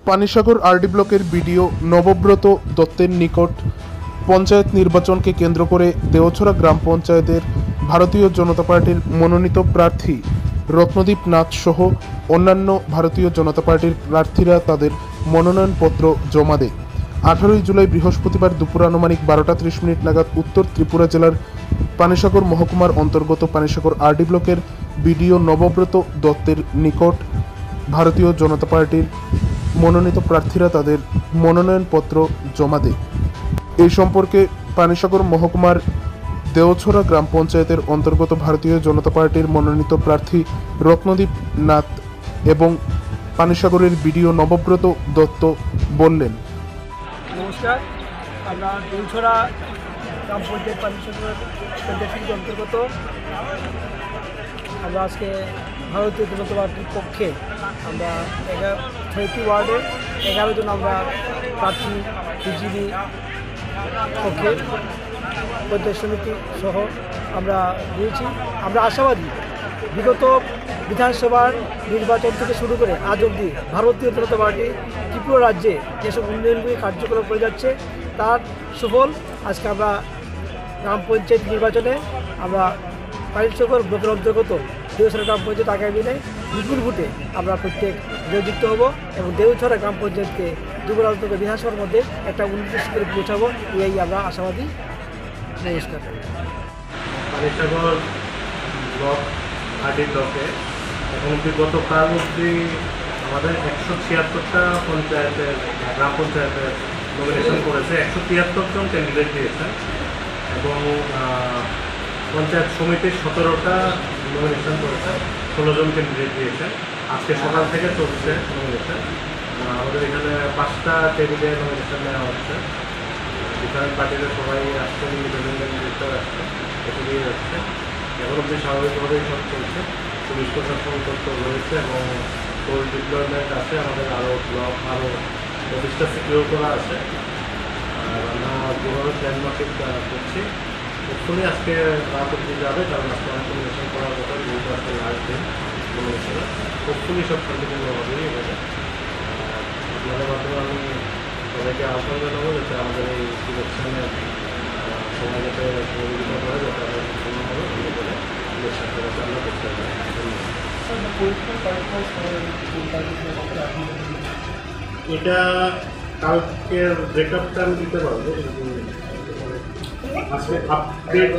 Panisagar RD ব্লকের BDO নবব্রত দত্তের নিকট পঞ্চায়েত নির্বাচনকে কেন্দ্র করে দেওছড়া গ্রাম পঞ্চায়েতের ভারতীয় জনতা পার্টির মনোনীত প্রার্থী রত্নদীপ নাথ সহ অন্যান্য ভারতীয় জনতা পার্টির প্রার্থীরা তাদের মনোনয়নপত্র জমা দেয়। 18 জুলাই বৃহস্পতিবার দুপুর আনুমানিক 12:30 নাগাদ উত্তর ত্রিপুরা জেলার পানিসাগর মহকুমার অন্তর্গত পানিসাগর আরডি ব্লকের বিডিও নবব্রত দত্তের নিকট ভারতীয় জনতা পার্টির মনোনীত প্রার্থীরা তাদের মনোনয়নপত্র জমা দেয়। এই সম্পর্কে পানিসাগর মহকুমার দেওছড়া গ্রাম পঞ্চায়েতের অন্তর্গত ভারতীয় জনতা পার্টির মনোনীত প্রার্থী রত্নদীপ নাথ এবং পানিসাগরের বিডিও নবব্রত দত্ত বললেন। নমস্কার, আমরা দেওছড়া গ্রাম পঞ্চায়েত পানিসাগর পঞ্চায়েতের অন্তর্গত আমরা আজকে ভারতীয় জনতা পার্টির পক্ষে আমরা 30 ওয়ার্ডে 11 জন আমরা প্রার্থী বিজেপি পক্ষে পঞ্চায়েত সমিতি সহ আমরা দিয়েছি। আমরা আশাবাদী বিগত বিধানসভার নির্বাচন থেকে শুরু করে আজ অবধি ভারতীয় জনতা পার্টি ত্রিপুরা রাজ্যে যেসব উন্নয়নমূলক কার্যক্রম করে যাচ্ছে তার সুফল আজকে আমরা গ্রাম পঞ্চায়েত নির্বাচনে আমরা পানিসাগর ব্লকের অন্তর্গত দেওছড়া গ্রাম পঞ্চায়েত আগামী দিনে বিপুল ভোটে আমরা প্রত্যেক জয়যুক্ত হব এবং দেওছড়া গ্রাম পঞ্চায়েতকে যুবরাজনগর বিধানসভার মধ্যে একটা উন্নত স্তরে পৌঁছাবো, এই আমরা আশাবাদী। নমস্কার। পানিসাগর ব্লক আরডি ব্লকে এখন গতকাল অবধি আমাদের 176টা পঞ্চায়েতের গ্রাম পঞ্চায়েতের নমিনেশন করেছে, 173 জন ক্যান্ডিডেট দিয়েছেন এবং পঞ্চায়েত সমিতির 17টা নমিনেশন করেছে, 16 জন ক্যান্ডিডেট দিয়েছেন। আজকে সকাল থেকে চলছে নমিনেশন। আমাদের এখানে 5টা টেবিলে নমিনেশন নেওয়া হচ্ছে। ডিফারেন্ট পার্টির সবাই আসছে, ইন্ডিপেন্ডেন্ট আসছে, এটা দিয়ে যাচ্ছে। এখন অব্দি স্বাভাবিকভাবেই সব চলছে। পুলিশ প্রশাসন তৎপর রয়েছে এবং টোল ডিপ্লয়মেন্ট আছে। আমাদের আরও ব্লক আরও 25টা সিকিউর করা আছে। আর আমরা যেভাবে প্ল্যান মাফিক করছি, হোপফুলি আজকে রাত অব্দি যাবে, কারণ আজকে অনেক নমিনেশন করার কথা, যেহেতু আজকে লাস্ট দিন নমিনেশনে। হোপফুলি সব শান্তিপূর্ণভাবেই হবে। আপনাদের মাধ্যমে আমি সবাইকে আহ্বান জানাবো যাতে আমাদের এই ইলেকশনে সবাই যাতে সহযোগিতা করে, যাতে আমরা সম্পূর্ণভাবে ভালো করে ইলেকশনটা যাতে আমরা করতে পারি। এটা কালকের ব্রেকআপটা আমি দিতে পারবো, আজকে আপডেট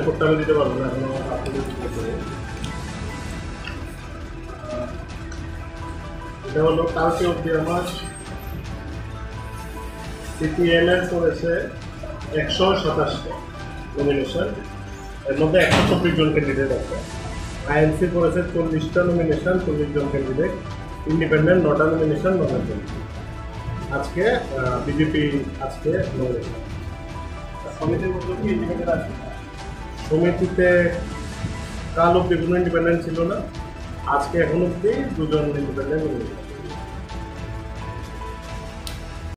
করতে আমি দিতে পারবো না, এখনো আপডেট দিতে পারবো। এটা হলো কালকে অব্দি আমার সিপিএমএল করেছে 127টা নমিনেশন, এর মধ্যে 124 জন ক্যান্ডিডেট আছে। আইএনসি করেছে 40টা নমিনেশন, 40 জন ক্যান্ডিডেট। ইন্ডিপেন্ডেন্ট 9টা নমিনেশন, 9 জন। আজকে বিজেপি আজকে নমিনেশন। সমিতির মধ্যে কি ইন্ডিপেন্ডেন্ট আছে? সমিতিতে কাল অব্দি কোনো ইন্ডিপেন্ডেন্ট ছিল না, আজকে এখন অব্দি 2 জন ইন্ডিপেন্ডেন্ট নমিনেশন।